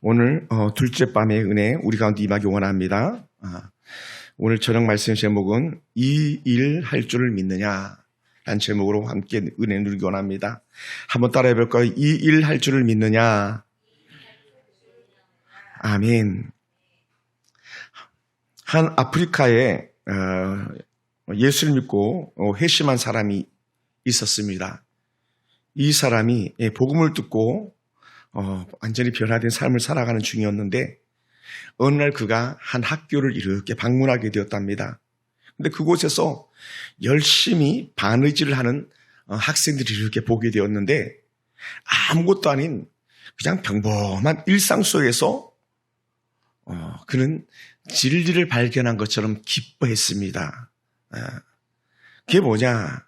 오늘 둘째 밤의 은혜 우리 가운데 임하기 원합니다. 오늘 저녁 말씀 제목은 이 일 할 줄을 믿느냐 라는 제목으로 함께 은혜 누리기 원합니다. 한번 따라해 볼까요? 이 일 할 줄을 믿느냐. 아멘. 한 아프리카에 예수를 믿고 회심한 사람이 있었습니다. 이 사람이 복음을 듣고 완전히 변화된 삶을 살아가는 중이었는데 어느 날 그가 한 학교를 이렇게 방문하게 되었답니다. 근데 그곳에서 열심히 바느질을 하는 학생들이 이렇게 보게 되었는데 아무것도 아닌 그냥 평범한 일상 속에서 그는 진리를 발견한 것처럼 기뻐했습니다. 그게 뭐냐?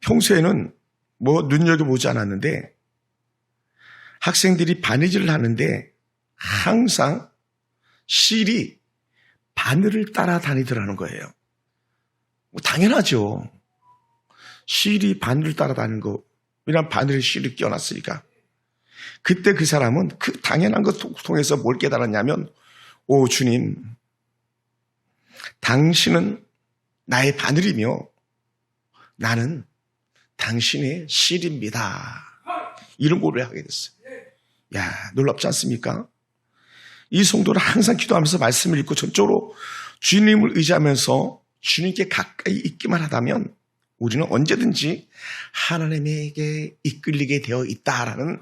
평소에는 눈여겨보지 않았는데 학생들이 바느질을 하는데 항상 실이 바늘을 따라다니더라는 거예요. 당연하죠. 실이 바늘을 따라다니는 거. 왜냐하면 바늘에 실이 끼워놨으니까. 그때 그 사람은 그 당연한 것 통해서 뭘 깨달았냐면 오 주님, 당신은 나의 바늘이며 나는 당신의 실입니다. 이런 고백을 하게 됐어요. 야, 놀랍지 않습니까? 이 성도는 항상 기도하면서 말씀을 읽고 전적으로 주님을 의지하면서 주님께 가까이 있기만 하다면 우리는 언제든지 하나님에게 이끌리게 되어 있다라는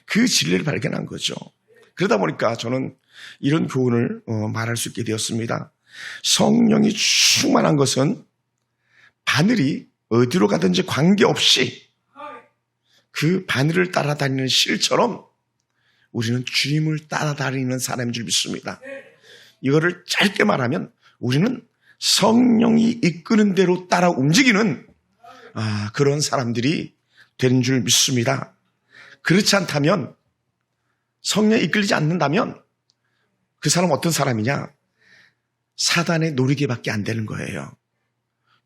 그 진리를 발견한 거죠. 그러다 보니까 저는 이런 교훈을 말할 수 있게 되었습니다. 성령이 충만한 것은 바늘이 어디로 가든지 관계없이 그 바늘을 따라다니는 실처럼 우리는 주님을 따라다니는 사람인 줄 믿습니다. 이거를 짧게 말하면 우리는 성령이 이끄는 대로 따라 움직이는 그런 사람들이 되는 줄 믿습니다. 그렇지 않다면 성령이 이끌리지 않는다면 그 사람은 어떤 사람이냐? 사단의 노리개밖에 안 되는 거예요.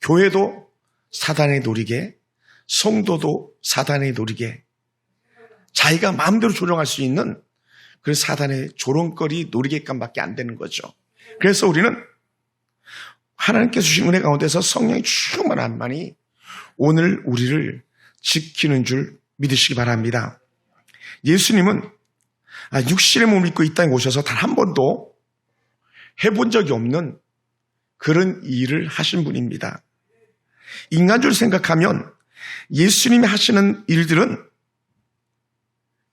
교회도 사단의 노리개, 성도도 사단의 노리개, 자기가 마음대로 조종할 수 있는 그 사단의 조롱거리 노리개감밖에 안 되는 거죠. 그래서 우리는 하나님께서 주신 은혜 가운데서 성령이 충만한만이 오늘 우리를 지키는 줄 믿으시기 바랍니다. 예수님은 육신의 몸을 입고 이 땅에 오셔서 단 한 번도 해본 적이 없는 그런 일을 하신 분입니다. 인간적으로 생각하면 예수님이 하시는 일들은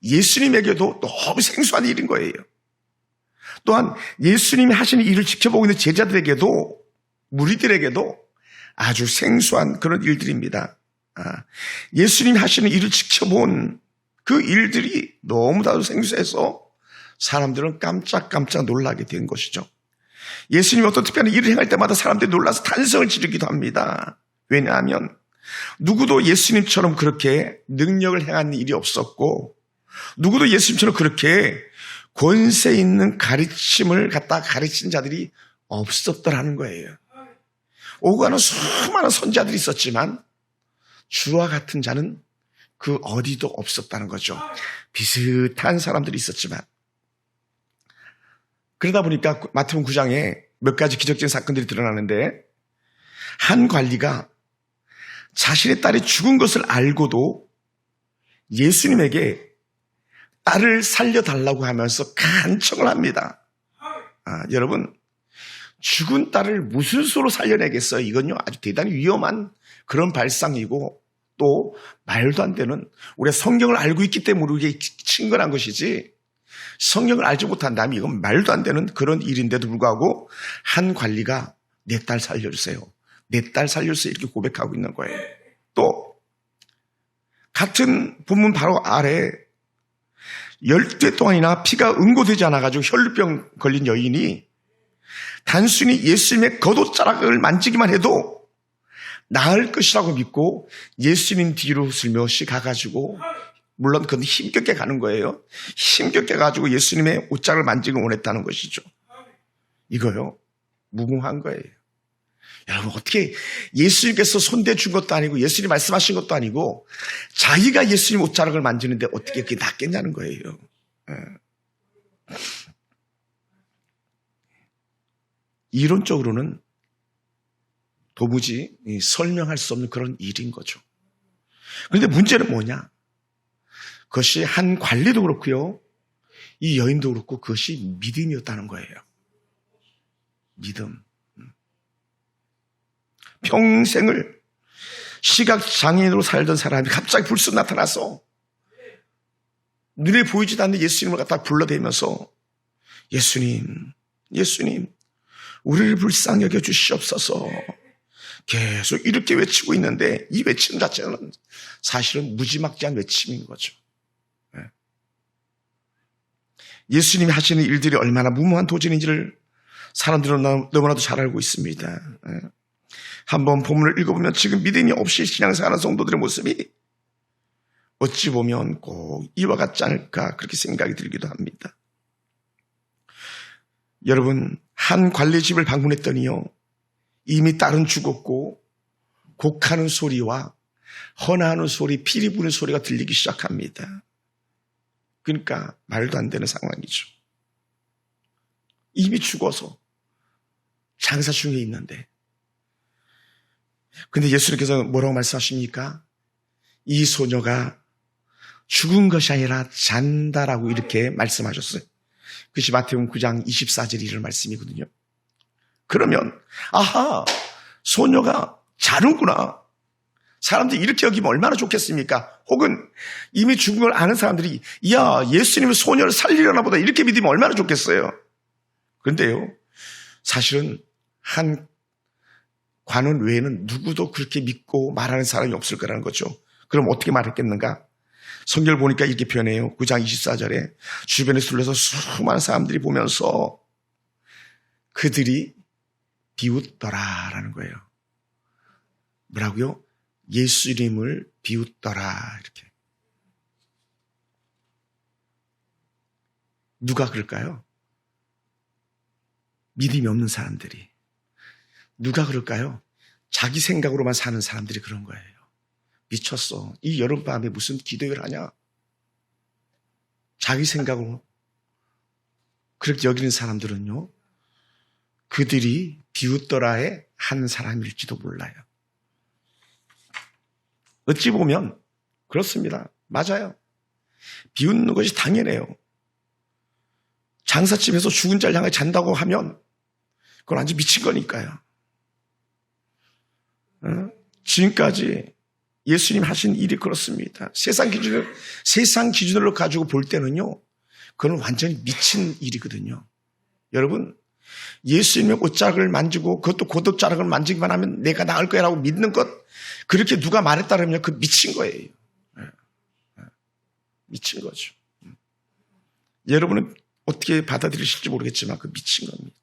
예수님에게도 너무 생소한 일인 거예요. 또한 예수님이 하시는 일을 지켜보고 있는 제자들에게도 무리들에게도 아주 생소한 그런 일들입니다. 예수님이 하시는 일을 지켜본 그 일들이 너무나도 생소해서 사람들은 깜짝깜짝 놀라게 된 것이죠. 예수님이 어떤 특별한 일을 행할 때마다 사람들이 놀라서 탄성을 지르기도 합니다. 왜냐하면 누구도 예수님처럼 그렇게 능력을 행한 일이 없었고 누구도 예수님처럼 그렇게 권세 있는 가르침을 갖다 가르친 자들이 없었더라는 거예요. 오고 가는 수많은 선지자들이 있었지만 주와 같은 자는 그 어디도 없었다는 거죠. 비슷한 사람들이 있었지만 그러다 보니까 마태복음 9장에 몇 가지 기적적인 사건들이 드러나는데 한 관리가 자신의 딸이 죽은 것을 알고도 예수님에게 딸을 살려달라고 하면서 간청을 합니다. 여러분, 죽은 딸을 무슨 수로 살려내겠어요? 이건요 아주 대단히 위험한 그런 발상이고 또 말도 안 되는, 우리가 성경을 알고 있기 때문에 우리에게 친근한 것이지 성경을 알지 못한다면 이건 말도 안 되는 그런 일인데도 불구하고 한 관리가 내 딸 살려주세요, 내 딸 살려주세요 이렇게 고백하고 있는 거예요. 또 같은 본문 바로 아래 10대 동안이나 피가 응고되지 않아가지고 혈루병 걸린 여인이 단순히 예수님의 겉옷자락을 만지기만 해도 나을 것이라고 믿고 예수님 뒤로 슬며시 가가지고, 물론 그건 힘겹게 가는 거예요. 힘겹게 가지고 예수님의 옷자락을 만지기 원했다는 것이죠. 이거요 무모한 거예요. 여러분, 어떻게 예수님께서 손대준 것도 아니고 예수님 말씀하신 것도 아니고 자기가 예수님 옷자락을 만지는데 어떻게 그게 낫겠냐는 거예요. 이론적으로는 도무지 설명할 수 없는 그런 일인 거죠. 그런데 문제는 뭐냐? 그것이 한 관리도 그렇고요. 이 여인도 그렇고 그것이 믿음이었다는 거예요. 믿음. 평생을 시각장애인으로 살던 사람이 갑자기 불쑥 나타나서 눈에 보이지도 않는 예수님을 갖다 불러대면서 예수님, 우리를 불쌍히 여겨 주시옵소서. 계속 이렇게 외치고 있는데 이 외침 자체는 사실은 무지막지한 외침인 거죠. 예수님이 하시는 일들이 얼마나 무모한 도전인지를 사람들은 너무나도 잘 알고 있습니다. 한번 본문을 읽어보면 지금 믿음이 없이 신앙생활하는 성도들의 모습이 어찌 보면 꼭 이와 같지 않을까 그렇게 생각이 들기도 합니다. 여러분, 한 관리집을 방문했더니요, 이미 딸은 죽었고 곡하는 소리와 헌하는 소리, 피리 부는 소리가 들리기 시작합니다. 그러니까 말도 안 되는 상황이죠. 이미 죽어서 장사 중에 있는데. 근데 예수님께서 뭐라고 말씀하십니까? 이 소녀가 죽은 것이 아니라 잔다라고 이렇게 말씀하셨어요. 그것이 마태복음 9장 24절 이런 말씀이거든요. 그러면 아하, 소녀가 자는구나. 사람들이 이렇게 여기면 얼마나 좋겠습니까? 혹은 이미 죽은 걸 아는 사람들이 야, 예수님은 소녀를 살리려나 보다 이렇게 믿으면 얼마나 좋겠어요. 그런데요, 사실은 한 관원 외에는 누구도 그렇게 믿고 말하는 사람이 없을 거라는 거죠. 그럼 어떻게 말했겠는가? 성경을 보니까 이렇게 표현해요. 9장 24절에 주변에 둘러서 수많은 사람들이 보면서 그들이 비웃더라라는 거예요. 뭐라고요? 예수님을 비웃더라. 이렇게. 누가 그럴까요? 믿음이 없는 사람들이. 누가 그럴까요? 자기 생각으로만 사는 사람들이 그런 거예요. 미쳤어. 이 여름밤에 무슨 기도회를 하냐? 자기 생각으로 그렇게 여기는 사람들은요, 그들이 비웃더라의 한 사람일지도 몰라요. 어찌 보면 그렇습니다. 맞아요. 비웃는 것이 당연해요. 장사집에서 죽은 자를 향해 잔다고 하면 그건 완전 미친 거니까요. 지금까지 예수님 하신 일이 그렇습니다. 세상 기준으로 가지고 볼 때는요, 그건 완전히 미친 일이거든요. 여러분, 예수님의 옷자락을 만지고 그것도 고독자락을 만지기만 하면 내가 나을 거야라고 믿는 것, 그렇게 누가 말했다면 그 미친 거예요. 미친 거죠. 여러분은 어떻게 받아들이실지 모르겠지만 그 미친 겁니다.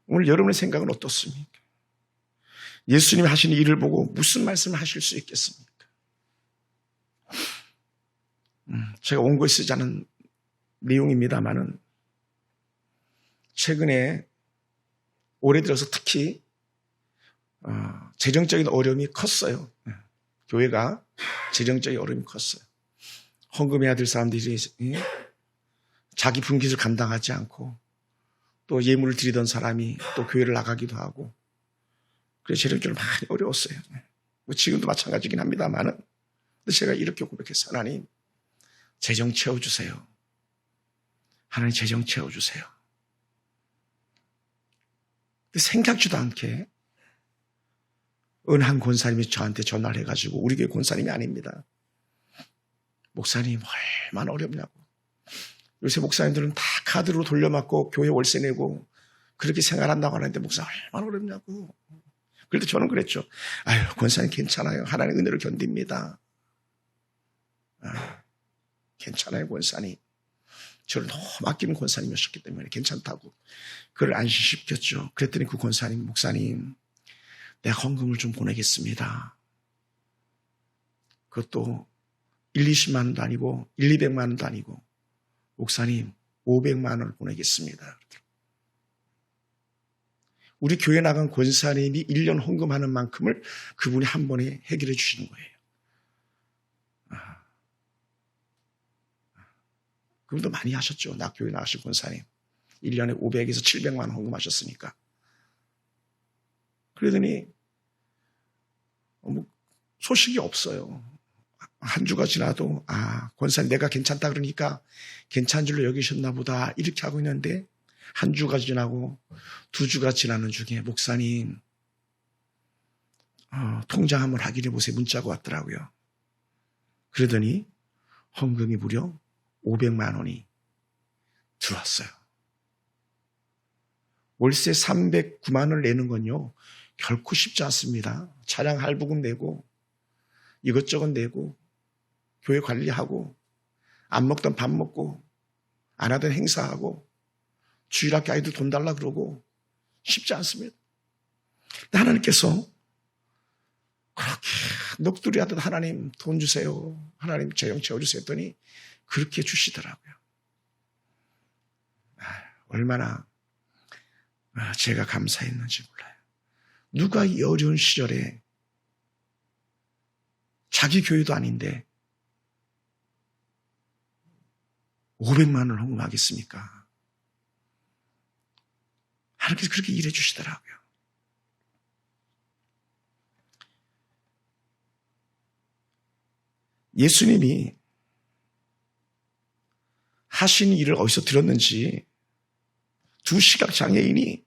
오늘 여러분의 생각은 어떻습니까? 예수님이 하시는 일을 보고 무슨 말씀을 하실 수 있겠습니까? 제가 원고에 쓰지 않은 내용입니다만은 최근에 올해 들어서 특히 재정적인 어려움이 컸어요. 교회가 재정적인 어려움이 컸어요. 헌금해야 될 사람들이 자기 분깃을 감당하지 않고 또 예물을 드리던 사람이 또 교회를 나가기도 하고 그래서 재정적으로 많이 어려웠어요. 뭐 지금도 마찬가지긴 합니다만은 근데 제가 이렇게 고백했어요. 하나님, 재정 채워주세요. 하나님, 재정 채워주세요. 근데 생각지도 않게 어느 한 권사님이 저한테 전화를 해가지고 우리 교회 권사님이 아닙니다. 목사님 얼마나 어렵냐고. 요새 목사님들은 다 카드로 돌려막고 교회 월세 내고 그렇게 생활한다고 하는데 목사 얼마나 어렵냐고. 그래도 저는 그랬죠. 아유, 권사님 괜찮아요. 하나님의 은혜로 견딥니다. 괜찮아요, 권사님. 저를 너무 아끼는 권사님이셨기 때문에 괜찮다고 그를 안심시켰죠. 그랬더니 그 권사님, 목사님, 내가 헌금을 좀 보내겠습니다. 그것도 1, 20만 원도 아니고 1, 200만 원도 아니고 목사님 500만 원을 보내겠습니다. 우리 교회 나간 권사님이 1년 헌금하는 만큼을 그분이 한 번에 해결해 주시는 거예요. 그분도 많이 하셨죠. 낙교에 나가신 권사님. 1년에 500에서 700만 원 헌금하셨으니까. 그러더니 소식이 없어요. 한 주가 지나도 권사님 내가 괜찮다 그러니까 괜찮은 줄로 여기셨나 보다 이렇게 하고 있는데 한 주가 지나고 2주가 지나는 중에 목사님 통장 한번 확인해 보세요. 문자가 왔더라고요. 그러더니 헌금이 무려 500만 원이 들어왔어요. 월세 309만 원을 내는 건요 결코 쉽지 않습니다. 차량 할부금 내고 이것저것 내고 교회 관리하고 안 먹던 밥 먹고 안 하던 행사하고 주일학교 아이들 돈 달라 그러고 쉽지 않습니다. 하나님께서 그렇게 넋두리 하듯 하나님 돈 주세요. 하나님 재정 채워주세요 했더니 그렇게 주시더라고요. 얼마나 제가 감사했는지 몰라요. 누가 이 어려운 시절에 자기 교회도 아닌데 500만 원을 헌금하겠습니까? 하나님께서 그렇게 일해 주시더라고요. 예수님이 하신 일을 어디서 들었는지 두 시각장애인이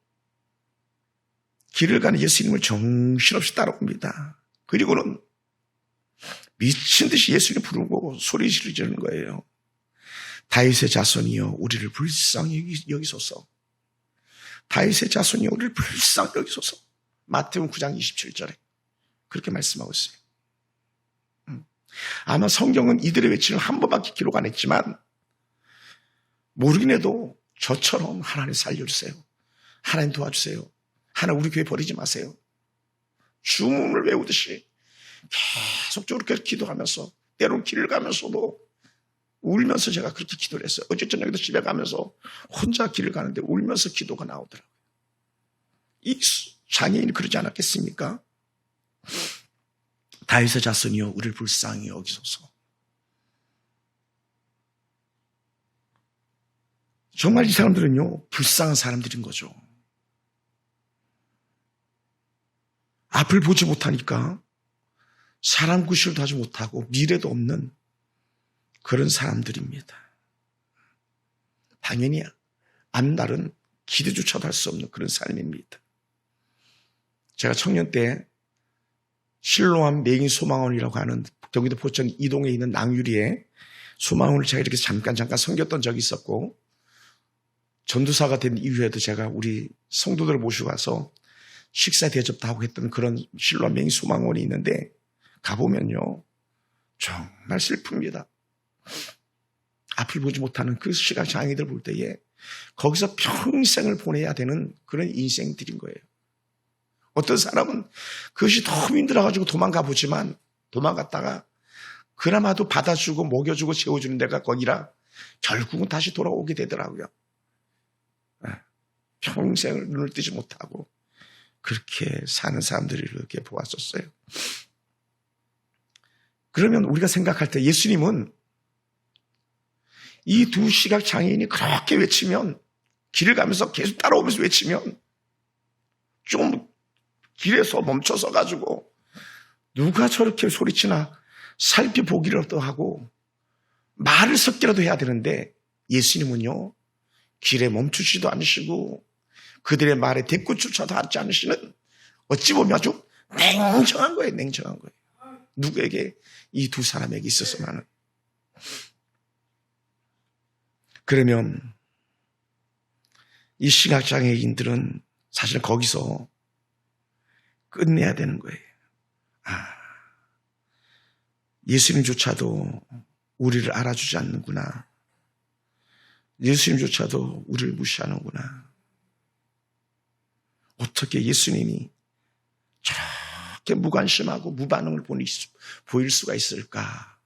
길을 가는 예수님을 정신없이 따라옵니다. 그리고는 미친 듯이 예수님 부르고 소리 지르는 거예요. 다윗의 자손이여 우리를 불쌍히 여기소서. 다윗의 자손이여 우리를 불쌍히 여기소서. 마태복음 9장 27절에 그렇게 말씀하고 있어요. 아마 성경은 이들의 외침을 한 번밖에 기록 안 했지만 모르긴 해도 저처럼 하나님 살려주세요. 하나님 도와주세요. 하나님 우리 교회 버리지 마세요. 주문을 외우듯이 계속적으로 그렇게 기도하면서 때로는 길을 가면서도 울면서 제가 그렇게 기도를 했어요. 어제 저녁에도 집에 가면서 혼자 길을 가는데 울면서 기도가 나오더라고요. 이 장애인이 그러지 않았겠습니까? 다윗의 자손이여 우리를 불쌍히 여기소서. 정말 이 사람들은요 불쌍한 사람들인 거죠. 앞을 보지 못하니까 사람 구실도 하지 못하고 미래도 없는 그런 사람들입니다. 당연히 앞날은 기대조차도 할 수 없는 그런 삶입니다. 제가 청년 때 실로암 메인 소망원이라고 하는 경기도 포천 이동에 있는 낭유리에 소망원을 제가 이렇게 잠깐 섬겼던 적이 있었고 전도사가 된 이후에도 제가 우리 성도들을 모시고 가서 식사 대접도 하고 했던 그런 실로암 메인 소망원이 있는데 가보면요 정말 슬픕니다. 앞을 보지 못하는 그 시각장애인들 볼 때에 거기서 평생을 보내야 되는 그런 인생들인 거예요. 어떤 사람은 그것이 너무 힘들어가지고 도망가 보지만 도망갔다가 그나마도 받아주고 먹여주고 재워주는 데가 거기라 결국은 다시 돌아오게 되더라고요. 평생을 눈을 뜨지 못하고 그렇게 사는 사람들을 이렇게 보았었어요. 그러면 우리가 생각할 때 예수님은 이 두 시각장애인이 그렇게 외치면 길을 가면서 계속 따라오면서 외치면 좀 길에서 멈춰서 가지고 누가 저렇게 소리치나 살펴보기라도 하고 말을 섞기라도 해야 되는데 예수님은요 길에 멈추지도 않으시고 그들의 말에 대꾸조차도 하지 않으시는 어찌 보면 아주 냉정한 거예요. 냉정한 거예요. 누구에게? 이 두 사람에게 있어서만은. 그러면 이 시각장애인들은 사실 거기서 끝내야 되는 거예요. 예수님조차도 우리를 알아주지 않는구나. 예수님조차도 우리를 무시하는구나. 어떻게 예수님이 저렇게 무관심하고 무반응을 보일 수가 있을까?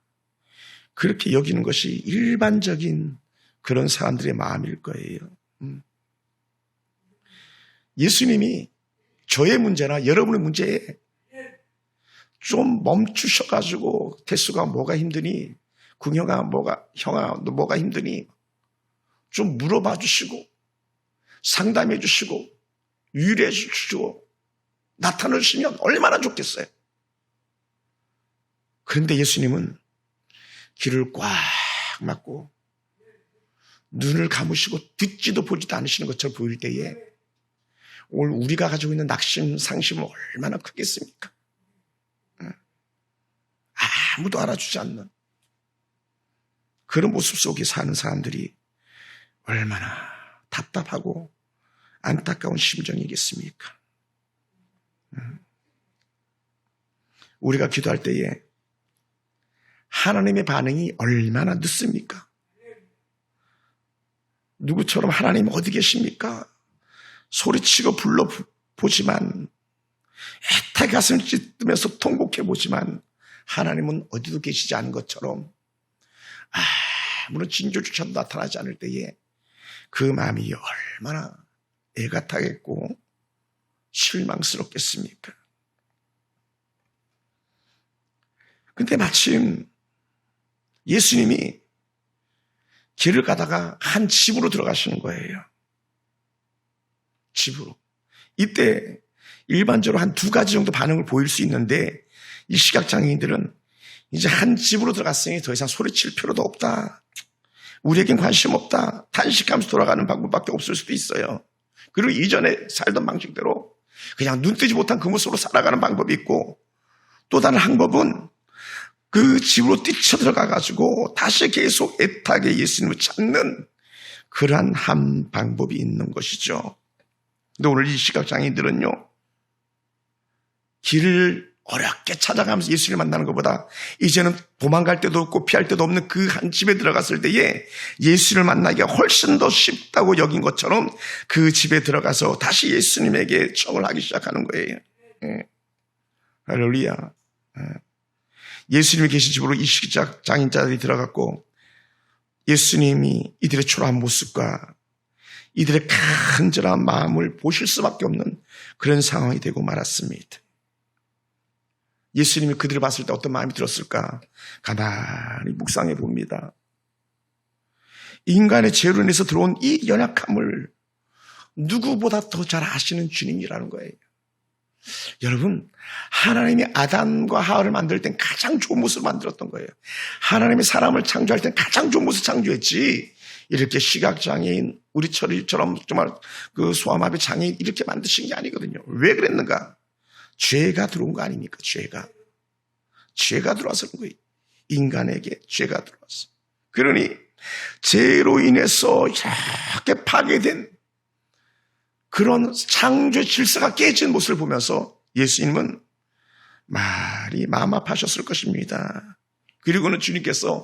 그렇게 여기는 것이 일반적인 그런 사람들의 마음일 거예요. 예수님이 저의 문제나 여러분의 문제에 좀 멈추셔가지고 태수가 뭐가 힘드니? 궁형아 형아 너 뭐가 힘드니? 좀 물어봐 주시고 상담해 주시고 위로해 주시고 나타나 주시면 얼마나 좋겠어요. 그런데 예수님은 귀를 꽉 막고 눈을 감으시고 듣지도 보지도 않으시는 것처럼 보일 때에 오늘 우리가 가지고 있는 낙심, 상심은 얼마나 크겠습니까? 아무도 알아주지 않는 그런 모습 속에 사는 사람들이 얼마나 답답하고 안타까운 심정이겠습니까? 우리가 기도할 때에 하나님의 반응이 얼마나 늦습니까? 누구처럼 하나님 어디 계십니까? 소리치고 불러보지만 애타게 가슴을 찢으면서 통곡해보지만 하나님은 어디도 계시지 않은 것처럼 아무런 징조조차도 나타나지 않을 때에 그 마음이 얼마나 애가 타겠고 실망스럽겠습니까? 근데 마침 예수님이 길을 가다가 한 집으로 들어가시는 거예요. 집으로. 이때 일반적으로 한 2가지 정도 반응을 보일 수 있는데 이 시각장애인들은 이제 한 집으로 들어갔으니 더 이상 소리칠 필요도 없다. 우리에겐 관심 없다. 탄식하면서 돌아가는 방법밖에 없을 수도 있어요. 그리고 이전에 살던 방식대로 그냥 눈 뜨지 못한 그 모습으로 살아가는 방법이 있고 또 다른 방법은 그 집으로 뛰쳐들어가가지고 다시 계속 애타게 예수님을 찾는 그러한 한 방법이 있는 것이죠. 근데 오늘 이 시각장애인들은요, 길을 어렵게 찾아가면서 예수님을 만나는 것보다 이제는 도망갈 데도 없고 피할 데도 없는 그 한 집에 들어갔을 때에 예수를 만나기가 훨씬 더 쉽다고 여긴 것처럼 그 집에 들어가서 다시 예수님에게 청을 하기 시작하는 거예요. 할렐루야. 예수님이 계신 집으로 이 시각장애인자들이 들어갔고 예수님이 이들의 초라한 모습과 이들의 간절한 마음을 보실 수밖에 없는 그런 상황이 되고 말았습니다. 예수님이 그들을 봤을 때 어떤 마음이 들었을까? 가만히 묵상해 봅니다. 인간의 죄로 인해서 들어온 이 연약함을 누구보다 더 잘 아시는 주님이라는 거예요. 여러분, 하나님이 아담과 하와를 만들 땐 가장 좋은 모습을 만들었던 거예요. 하나님이 사람을 창조할 땐 가장 좋은 모습을 창조했지, 이렇게 시각장애인, 우리처럼 정말 그 소아마비 장애인 이렇게 만드신 게 아니거든요. 왜 그랬는가? 죄가 들어온 거 아닙니까? 죄가 들어와서 그런 거예요. 인간에게 죄가 들어왔어. 그러니 죄로 인해서 이렇게 파괴된 그런 창조 질서가 깨진 모습을 보면서 예수님은 많이 마음 아파하셨을 것입니다. 그리고는 주님께서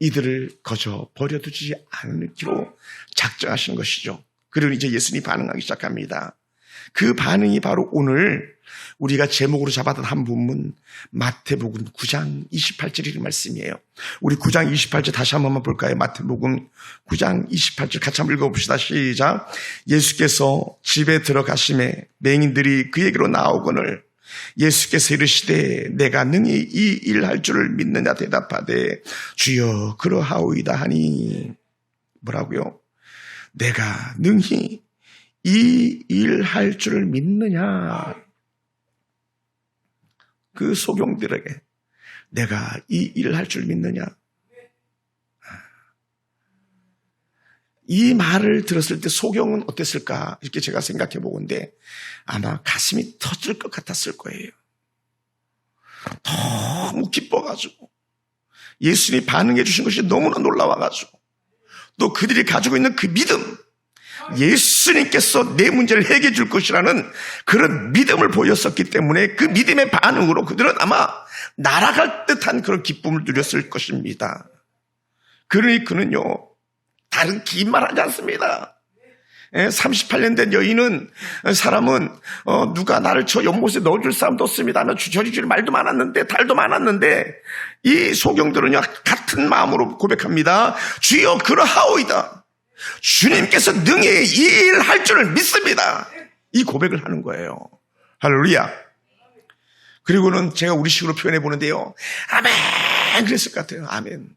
이들을 거저 버려두지 않기로 작정하신 것이죠. 그리고 이제 예수님이 반응하기 시작합니다. 그 반응이 바로 오늘 우리가 제목으로 잡았던 한 부분 마태복음 9장 28절의 말씀이에요. 우리 9장 28절 다시 한 번만 볼까요? 마태복음 9장 28절 같이 한번 읽어봅시다. 시작. 예수께서 집에 들어가심에 맹인들이 그에게로 나오거늘 예수께서 이르시되 내가 능히 이 일 할 줄을 믿느냐 대답하되 주여 그러하오이다 하니 뭐라고요? 내가 능히 이 일 할 줄을 믿느냐? 그 소경들에게 내가 이 일을 할 줄 믿느냐? 이 말을 들었을 때 소경은 어땠을까? 이렇게 제가 생각해 보건데 아마 가슴이 터질 것 같았을 거예요. 너무 기뻐가지고 예수님이 반응해 주신 것이 너무나 놀라워가지고 또 그들이 가지고 있는 그 믿음, 예수님께서 내 문제를 해결해 줄 것이라는 그런 믿음을 보였었기 때문에 그 믿음의 반응으로 그들은 아마 날아갈 듯한 그런 기쁨을 누렸을 것입니다. 그러니 그는요, 다른 긴 말 하지 않습니다. 38년 된 여인은 사람은 누가 나를 저 연못에 넣어줄 사람도 없습니다 하며 주저리줄 말도 많았는데 달도 많았는데 이 소경들은요 같은 마음으로 고백합니다. 주여 그러하오이다. 주님께서 능히 이 일 할 줄을 믿습니다. 이 고백을 하는 거예요. 할렐루야. 그리고는 제가 우리식으로 표현해 보는데요. 아멘 그랬을 것 같아요. 아멘.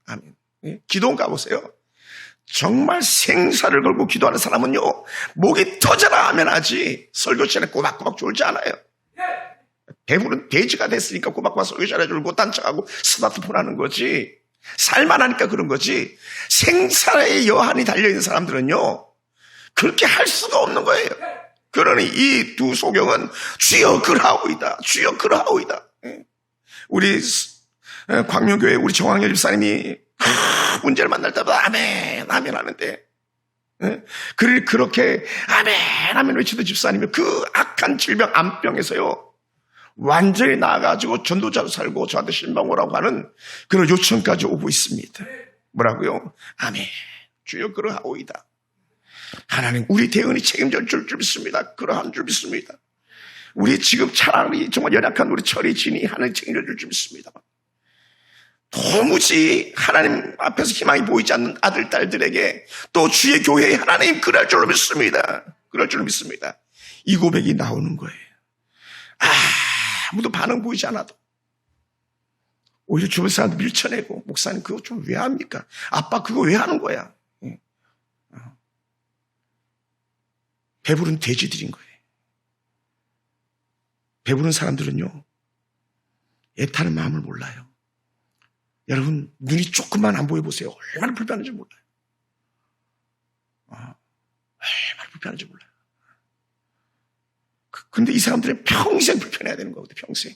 기도원 가보세요. 정말 생사를 걸고 기도하는 사람은요, 목이 터져라 하면 하지 설교 시간에 꼬박꼬박 졸지 않아요. 배부른 돼지가 됐으니까 꼬박꼬박 설교 시간에 졸고 딴척하고 스마트폰 하는 거지. 살만하니까 그런 거지. 생사의 여한이 달려있는 사람들은요, 그렇게 할 수가 없는 거예요. 그러니 이 두 소경은 주여 그러하오이다, 주여 그러하오이다. 우리 광명교회 우리 정황열 집사님이 문제를 만날 때마다 아멘 아멘 하는데, 그렇게 아멘 아멘 외치던 집사님이 그 악한 질병 암병에서요 완전히 나아가지고 전도자로 살고 저한테 신방 오라고 하는 그런 요청까지 오고 있습니다. 뭐라고요? 아멘, 주여 그러하오이다. 하나님 우리 대응이 책임져 줄 믿습니다. 그러한 줄 믿습니다. 우리 지금 차라리 정말 연약한 우리 철이 진이 하나님 책임져 줄 믿습니다. 도무지 하나님 앞에서 희망이 보이지 않는 아들, 딸들에게 또 주의 교회에 하나님 그럴 줄로 믿습니다. 그럴 줄로 믿습니다. 이 고백이 나오는 거예요. 아무도 반응 보이지 않아도 오히려 주변 사람들 밀쳐내고, 목사님 그거 좀 왜 합니까? 아빠 그거 왜 하는 거야? 배부른 돼지들인 거예요. 배부른 사람들은요 애타는 마음을 몰라요. 여러분 눈이 조금만 안 보여보세요. 얼마나 불편한지 몰라요. 얼마나 불편한지 몰라요. 근데 이 사람들은 평생 불편해야 되는 거거든요. 평생.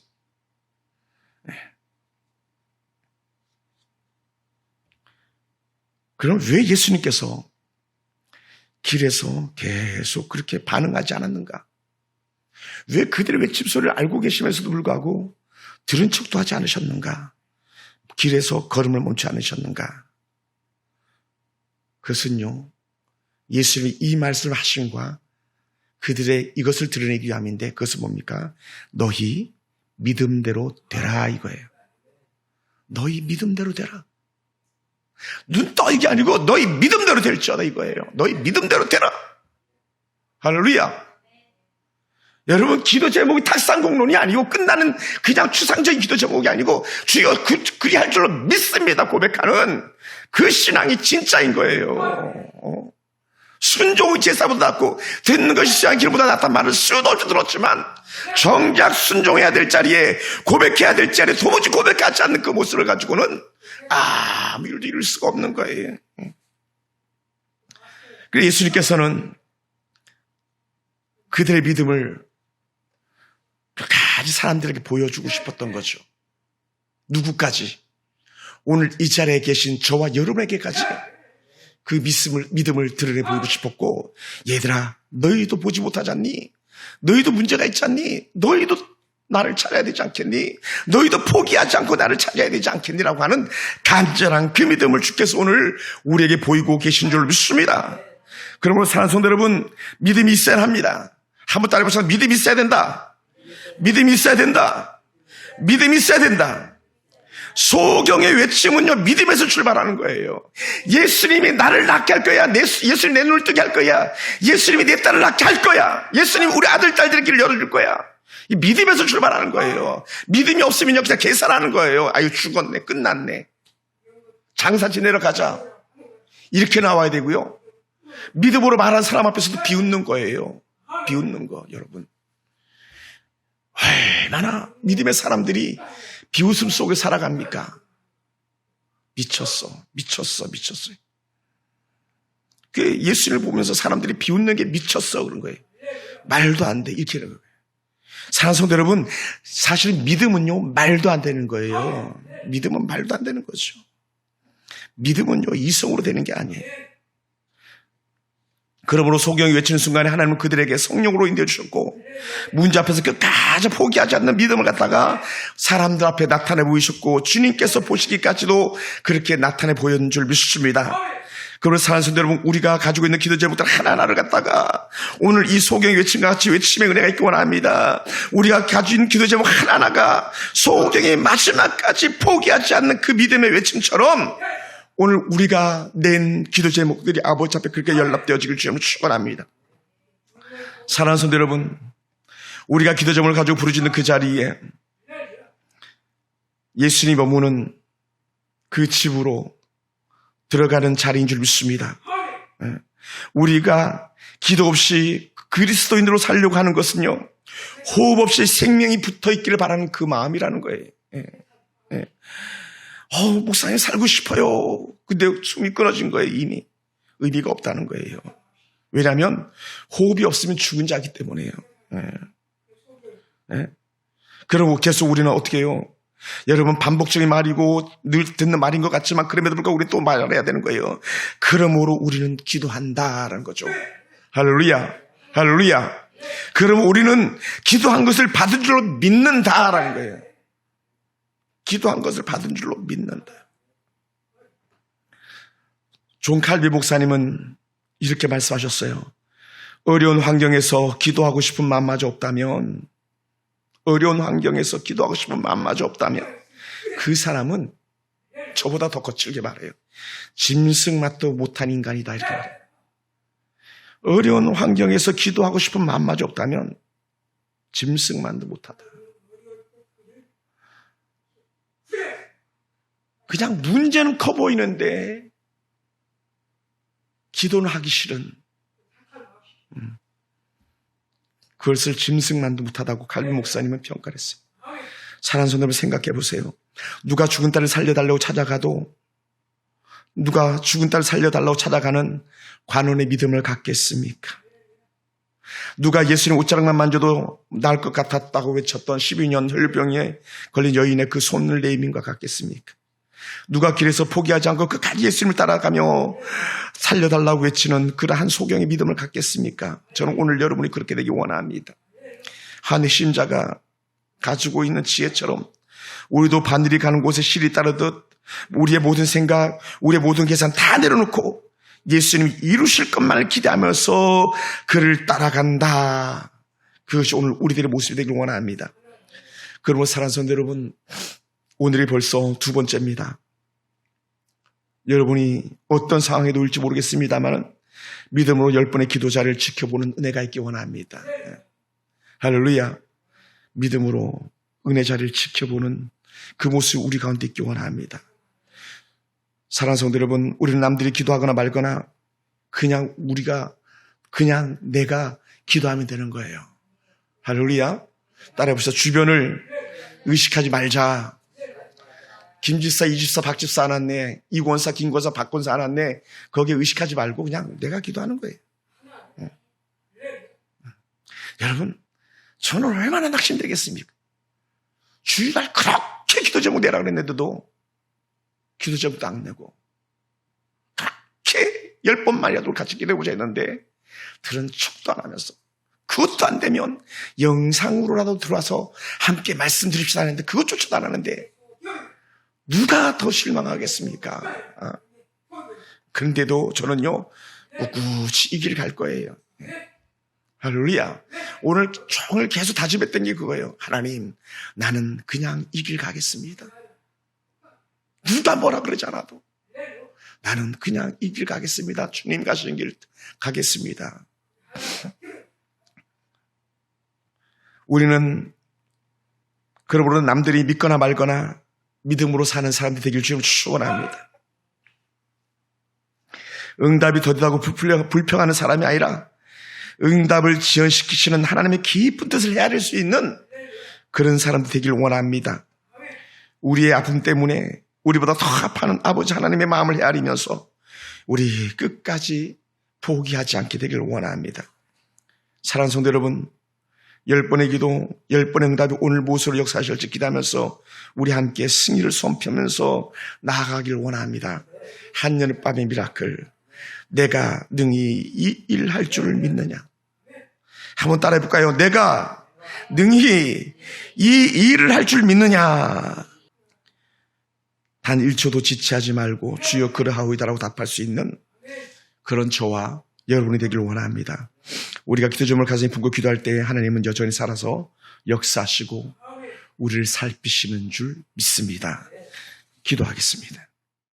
그럼 왜 예수님께서 길에서 계속 그렇게 반응하지 않았는가? 왜 그들의 외침소리를 알고 계시면서도 불구하고 들은 척도 하지 않으셨는가? 길에서 걸음을 멈추지 않으셨는가? 그것은요, 예수님이 이 말씀을 하심과 그들의 이것을 드러내기 위함인데, 그것은 뭡니까? 너희 믿음대로 되라 이거예요. 너희 믿음대로 되라. 눈 떠이게 아니고 너희 믿음대로 될지어다 이거예요. 너희 믿음대로 되라. 할렐루야. 여러분 기도 제목이 탈상공론이 아니고 끝나는 그냥 추상적인 기도 제목이 아니고 주여 그리 할 줄로 믿습니다 고백하는 그 신앙이 진짜인 거예요. 순종의 제사보다 낫고 듣는 것이 시한 길보다 낫단 말을 수도 없이 들었지만 정작 순종해야 될 자리에 고백해야 될 자리에 도무지 고백하지 않는 그 모습을 가지고는 아무 일도 이룰 수가 없는 거예요. 그래서 예수님께서는 그들의 믿음을 끝까지 사람들에게 보여주고 싶었던 거죠. 누구까지? 오늘 이 자리에 계신 저와 여러분에게까지 그 믿음을 드러내 보이고 싶었고, 얘들아 너희도 보지 못하지 않니? 너희도 문제가 있지 않니? 너희도 나를 찾아야 되지 않겠니? 너희도 포기하지 않고 나를 찾아야 되지 않겠니라고 하는 간절한 그 믿음을 주께서 오늘 우리에게 보이고 계신 줄 믿습니다. 그러므로 사랑하는 성도 여러분, 믿음이 있어야 합니다. 한번 따라해보세요. 믿음이 있어야 된다. 믿음이 있어야 된다. 믿음이 있어야 된다. 소경의 외침은요, 믿음에서 출발하는 거예요. 예수님이 나를 낫게 할 거야. 예수님이 내 눈을 뜨게 할 거야. 예수님이 내 딸을 낫게 할 거야. 예수님이 우리 아들, 딸들의 길을 열어줄 거야. 이 믿음에서 출발하는 거예요. 믿음이 없으면요, 그냥 계산하는 거예요. 아유, 죽었네. 끝났네. 장사 지내러 가자. 이렇게 나와야 되고요. 믿음으로 말하는 사람 앞에서도 비웃는 거예요. 비웃는 거, 여러분. 얼마나 믿음의 사람들이 비웃음 속에 살아갑니까? 미쳤어요. 그 예수님을 보면서 사람들이 비웃는 게 미쳤어 그런 거예요. 말도 안 돼 이렇게 되는 거예요. 사랑하는 성도 여러분, 사실 믿음은요 말도 안 되는 거예요. 믿음은 말도 안 되는 거죠. 믿음은요 이성으로 되는 게 아니에요. 그러므로 소경이 외치는 순간에 하나님은 그들에게 성령으로 인도해 주셨고, 문제 앞에서 끝까지 포기하지 않는 믿음을 갖다가 사람들 앞에 나타내 보이셨고, 주님께서 보시기까지도 그렇게 나타내 보였는 줄 믿습니다. 그러므로 사랑하는 성도 여러분, 우리가 가지고 있는 기도 제목들 하나하나를 갖다가 오늘 이 소경이 외친 것 같이 외침의 은혜가 있기 원합니다. 우리가 가지고 있는 기도 제목 하나하나가 소경이 마지막까지 포기하지 않는 그 믿음의 외침처럼 오늘 우리가 낸 기도 제목들이 아버지 앞에 그렇게 연락되어지길 주님을 축원합니다. 사랑하는 성도 여러분, 우리가 기도 제목을 가지고 부르짖는 그 자리에 예수님 머무는 그 집으로 들어가는 자리인 줄 믿습니다. 우리가 기도 없이 그리스도인으로 살려고 하는 것은요, 호흡 없이 생명이 붙어 있기를 바라는 그 마음이라는 거예요. 목사님 살고 싶어요. 근데 숨이 끊어진 거예요. 이미 의미가 없다는 거예요. 왜냐하면 호흡이 없으면 죽은 자이기 때문에요. 그러고 계속 우리는 어떻게 해요? 여러분, 반복적인 말이고 늘 듣는 말인 것 같지만 그럼에도 불구하고 우리는 또 말을 해야 되는 거예요. 그러므로 우리는 기도한다라는 거죠. 할렐루야, 할렐루야. 그러면 우리는 기도한 것을 받은 줄로 믿는다라는 거예요. 기도한 것을 받은 줄로 믿는다. 존 칼비 목사님은 이렇게 말씀하셨어요. 어려운 환경에서 기도하고 싶은 마음마저 없다면, 어려운 환경에서 기도하고 싶은 마음마저 없다면 그 사람은 저보다 더 거칠게 말해요. 짐승 맛도 못한 인간이다, 이렇게 말해요. 어려운 환경에서 기도하고 싶은 마음마저 없다면 짐승 맛도 못하다. 그냥 문제는 커 보이는데 기도는 하기 싫은, 그것을 짐승만도 못하다고 칼비 목사님은 평가를 했어요. 사랑하는 성도들, 생각해 보세요. 누가 죽은 딸을 살려달라고 찾아가도, 누가 죽은 딸을 살려달라고 찾아가는 관원의 믿음을 갖겠습니까? 누가 예수님 옷자락만 만져도 나을 것 같았다고 외쳤던 12년 혈병에 걸린 여인의 그 손을 내민과 같겠습니까? 누가 길에서 포기하지 않고 끝까지 예수님을 따라가며 살려달라고 외치는 그러한 소경의 믿음을 갖겠습니까? 저는 오늘 여러분이 그렇게 되기 원합니다. 한 핵심자가 가지고 있는 지혜처럼 우리도 바늘이 가는 곳에 실이 따르듯 우리의 모든 생각, 우리의 모든 계산 다 내려놓고 예수님이 이루실 것만을 기대하면서 그를 따라간다. 그것이 오늘 우리들의 모습이 되길 원합니다. 그러면 사랑하는 성도 여러분, 오늘이 벌써 두 번째입니다. 여러분이 어떤 상황에 놓일지 모르겠습니다만 믿음으로 10번의 기도자를 지켜보는 은혜가 있기 원합니다. 할렐루야. 믿음으로 은혜 자리를 지켜보는 그 모습이 우리 가운데 있기 원합니다. 사랑하는 성도 여러분, 우리는 남들이 기도하거나 말거나 그냥 내가 기도하면 되는 거예요. 할렐루야. 따라해보시죠. 주변을 의식하지 말자. 김집사, 이집사, 박집사 안 왔네. 이권사, 김권사, 박권사 안 왔네. 거기에 의식하지 말고 그냥 내가 기도하는 거예요. 여러분, 저는 얼마나 낙심되겠습니까? 주일날 그렇게 기도 제목 내라 그랬는데도 기도 제목도 안 내고 그렇게 10번만이라도 같이 기도해보자 했는데 들은 척도 안 하면서, 그것도 안 되면 영상으로라도 들어와서 함께 말씀드립시다 하는데 그것조차도 안 하는데 누가 더 실망하겠습니까? 그런데도 저는요, 꿋꿋이 이 길 갈 거예요. 할렐루야. 오늘 종일 계속 다짐했던 게 그거예요. 하나님, 나는 그냥 이 길 가겠습니다. 누가 뭐라 그러지 않아도 나는 그냥 이 길 가겠습니다. 주님 가시는 길 가겠습니다. 우리는 그러므로 남들이 믿거나 말거나 믿음으로 사는 사람들이 되길 주님 축원합니다. 응답이 더디다고 불평하는 사람이 아니라 응답을 지연시키시는 하나님의 깊은 뜻을 헤아릴 수 있는 그런 사람들이 되길 원합니다. 우리의 아픔 때문에 우리보다 더 아파하는 아버지 하나님의 마음을 헤아리면서 우리 끝까지 포기하지 않게 되길 원합니다. 사랑하는 성도 여러분, 10번의 기도, 10번의 응답이 오늘 무엇으로 역사하실지 기대하면서 우리 함께 승리를 손펴면서 나아가길 원합니다. 한여름밤의 미라클, 내가 능히 이 일 할 줄을 믿느냐. 한번 따라해볼까요? 내가 능히 이 일을 할 줄 믿느냐. 단 1초도 지체하지 말고 주여 그러하오이다라고 답할 수 있는 그런 저와 여러분이 되길 원합니다. 우리가 기도 제목을 가슴에 품고 기도할 때 하나님은 여전히 살아서 역사하시고 우리를 살피시는 줄 믿습니다. 기도하겠습니다.